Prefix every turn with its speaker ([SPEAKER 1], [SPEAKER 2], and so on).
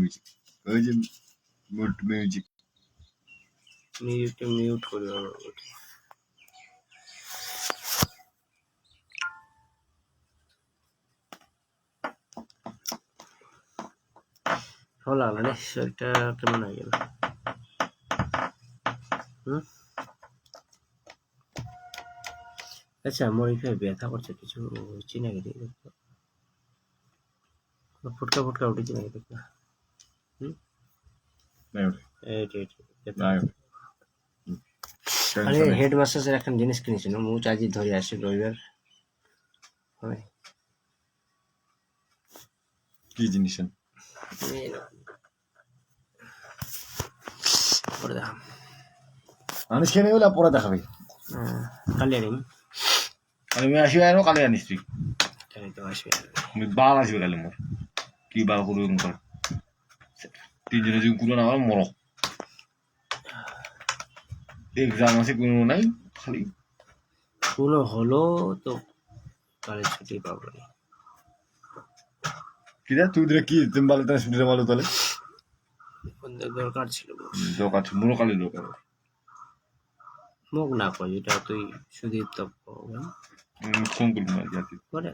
[SPEAKER 1] Music ওই যে mood music
[SPEAKER 2] মিউটে mute করে ভালো লাগলো রে, শরীরটা কেমন হয়ে গেল। আচ্ছা মরিফে ব্যথা করছে কিছু হচ্ছে নাকি দেখো, ফুটকা ফুটকা উঠেছে নাকি দেখো। আরে হেড মাসাজের এখন জিনিস কিনেছি না, মুখ আজই ধরে আসি রবিবার।
[SPEAKER 1] কি জিনিস মানুষ খেয়ে নেবে পরে দেখাবি।
[SPEAKER 2] কালি আনিম,
[SPEAKER 1] আমি আসি আর কালে আনিস তুই
[SPEAKER 2] তো আসবে
[SPEAKER 1] বাল আসবে কালে মোর কি বাল করবে মুখ তিনজনে যদি কোনো না মর এক্সাম আছে কোনো নাই খালি
[SPEAKER 2] কোনো হলো তো কালে ছুটি পাবো না।
[SPEAKER 1] কি রে তুই কি তুমি ভালো তাহলে ছুটিটা ভালো তাহলে
[SPEAKER 2] দরকার ছিল,
[SPEAKER 1] দরকার ছিল মনে কালে দরকার
[SPEAKER 2] মুখ না কই এটা তুই সুদীপ তো
[SPEAKER 1] ফোন করবি না
[SPEAKER 2] করে